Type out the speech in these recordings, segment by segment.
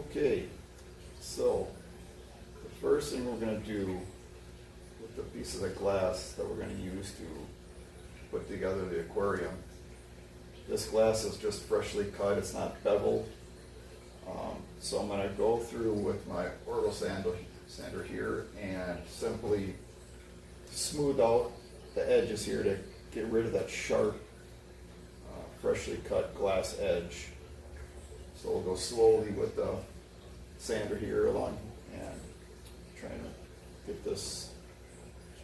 Okay, so the first thing we're going to do with the pieces of glass that we're going to use to put together the aquarium, this glass is just freshly cut, it's not beveled. So I'm going to go through with my orbital sander here and simply smooth out the edges here to get rid of that sharp, freshly cut glass edge. So we'll go slowly with the sander here along and trying to get this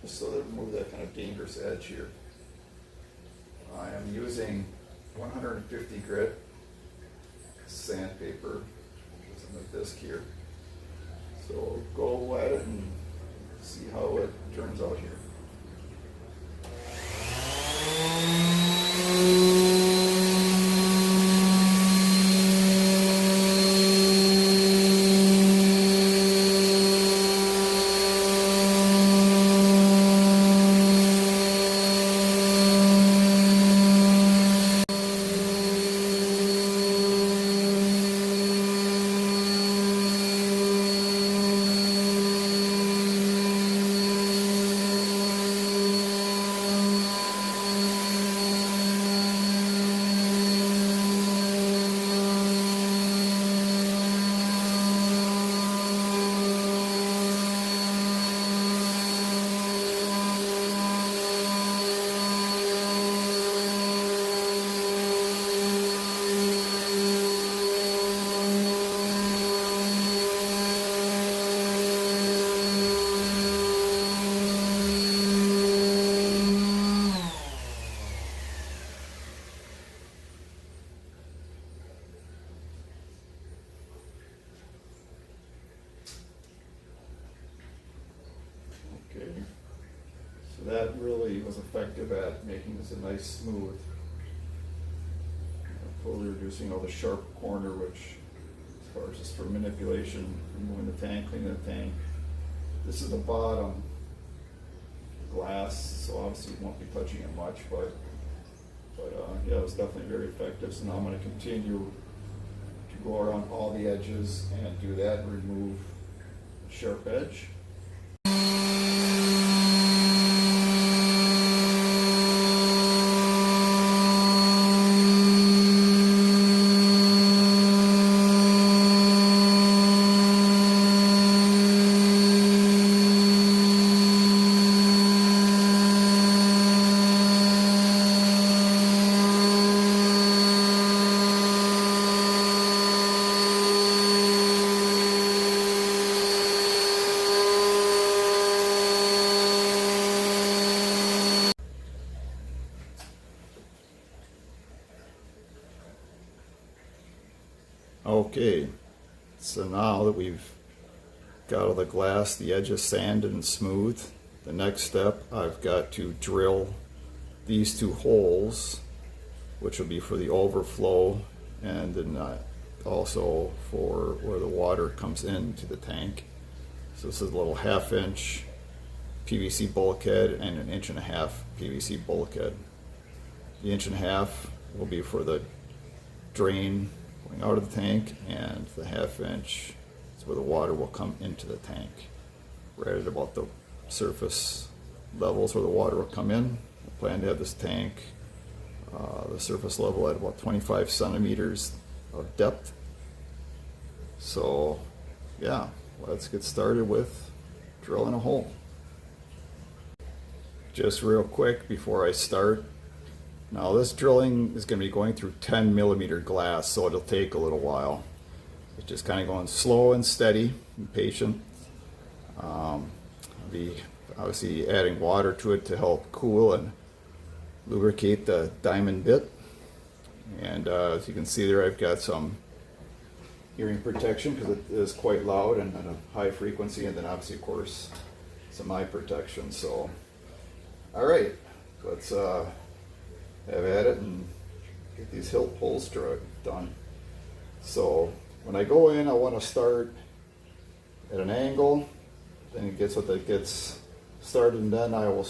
just so that remove that kind of dangerous edge here. I am using 150 grit sandpaper, which is in the disc here. So we'll go at it and see how it turns out here. Okay, so that really was effective at making this a nice smooth, totally reducing all the sharp corner, which as far as just for manipulation, removing the tank, cleaning the tank. This is the bottom glass, so obviously you won't be touching it much, but yeah, it was definitely very effective. So now I'm going to continue to go around all the edges and do that and remove the sharp edge. Okay, so now that we've got all the glass, the edges sanded and smooth, the next step I've got to drill these two holes, which will be for the overflow and then also for where the water comes into the tank. So this is a little 1/2 inch PVC bulkhead and an 1.5 inch PVC bulkhead. The 1.5 inch will be for the drain going out of the tank, and the 1/2 inch is where the water will come into the tank. Right at about the surface levels where the water will come in. I plan to have this tank, the surface level at about 25 centimeters of depth. So yeah, let's get started with drilling a hole. Just real quick before I start, now this drilling is going to be going through 10 millimeter glass, so it'll take a little while. It's just kind of going slow and steady and patient. I'll be obviously adding water to it to help cool and lubricate the diamond bit. And as you can see there, I've got some hearing protection because it is quite loud and at a high frequency, and then obviously of course some eye protection. So all right, let's have at it and get these hilt holes done. So when I go in, I want to start at an angle, then it gets started, and then I will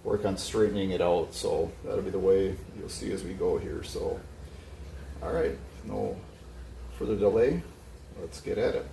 work on straightening it out. So that'll be the way you'll see as we go here. So all right, no further delay, let's get at it.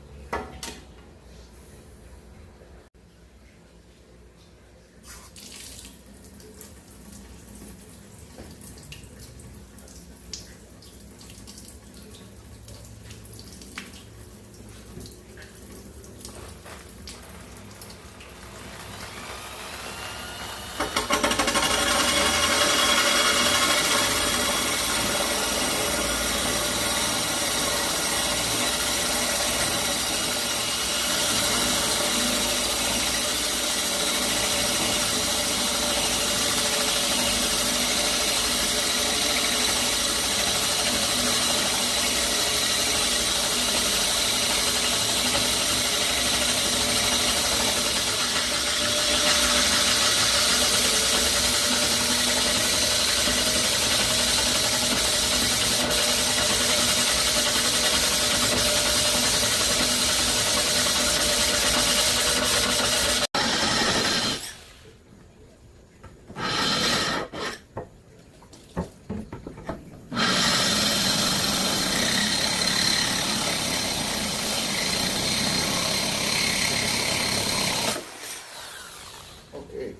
Okay.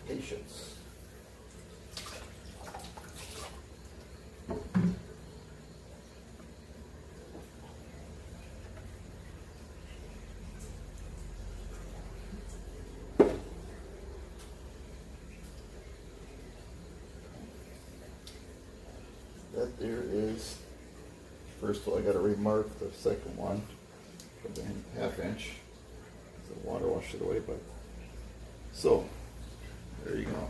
Patience. That there is, first of all, I got to remark the second one for the ½ inch. The water washed it away, but so there you go.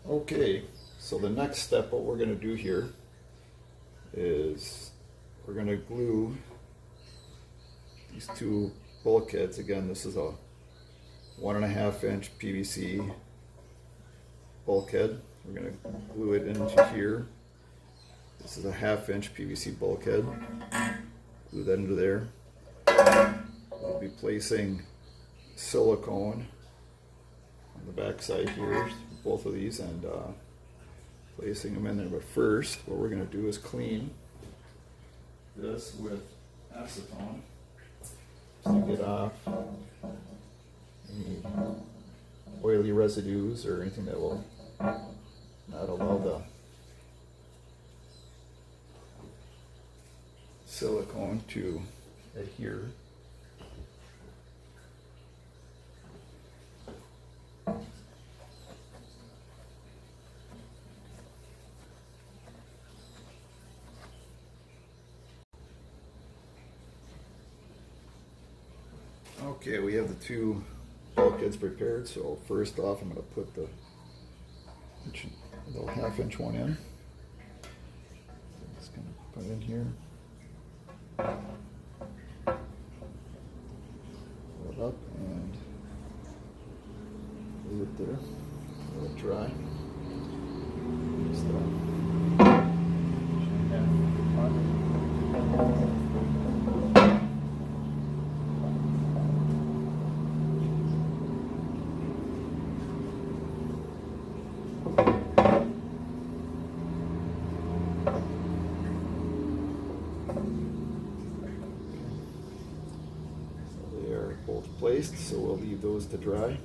Okay, so the next step, what we're going to do here is we're going to glue these two bulkheads. Again, this is a 1½ inch PVC bulkhead. We're going to glue it into here. This is a ½ inch PVC bulkhead. Glue that into there. We'll be placing silicone on the back side here, both of these, and placing them in there. But first, what we're going to do is clean this with acetone to get off any oily residues or anything that will not allow the silicone to adhere. Okay, we have the two bulkheads prepared, so first off I'm going to put the little ½ inch one in. I'm just going to put it in here. Pull it up and leave it there. Let it dry. Just, both placed, so we'll leave those to dry.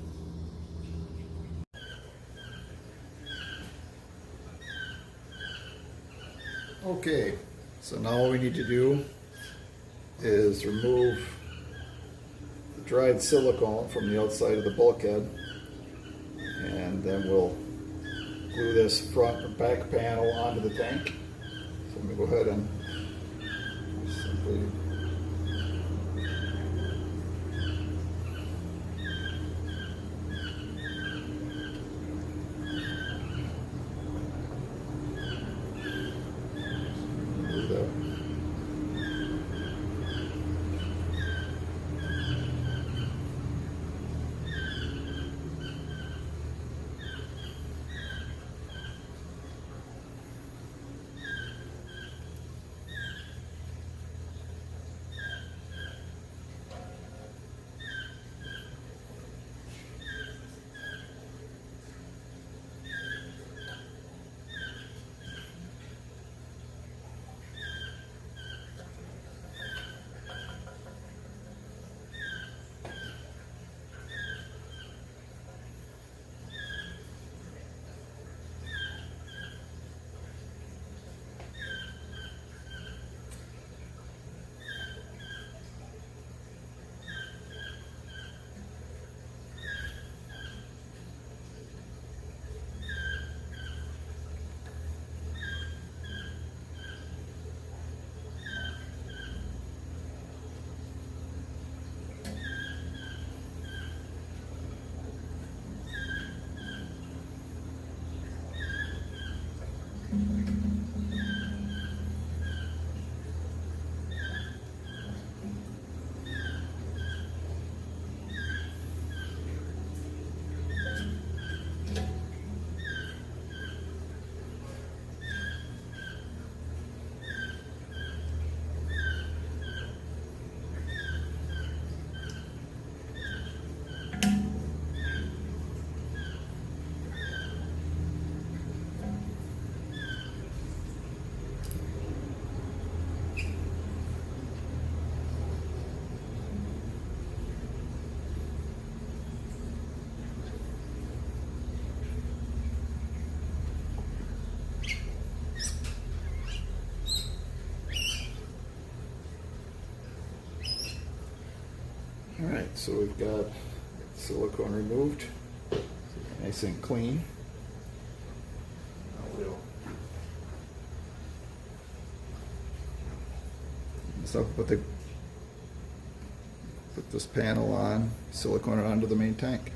Okay, so now all we need to do is remove the dried silicone from the outside of the bulkhead, and then we'll glue this front or back panel onto the tank. So I'm going to go ahead and simply So we've got silicone removed, nice and clean. So put this panel on, silicone it onto the main tank.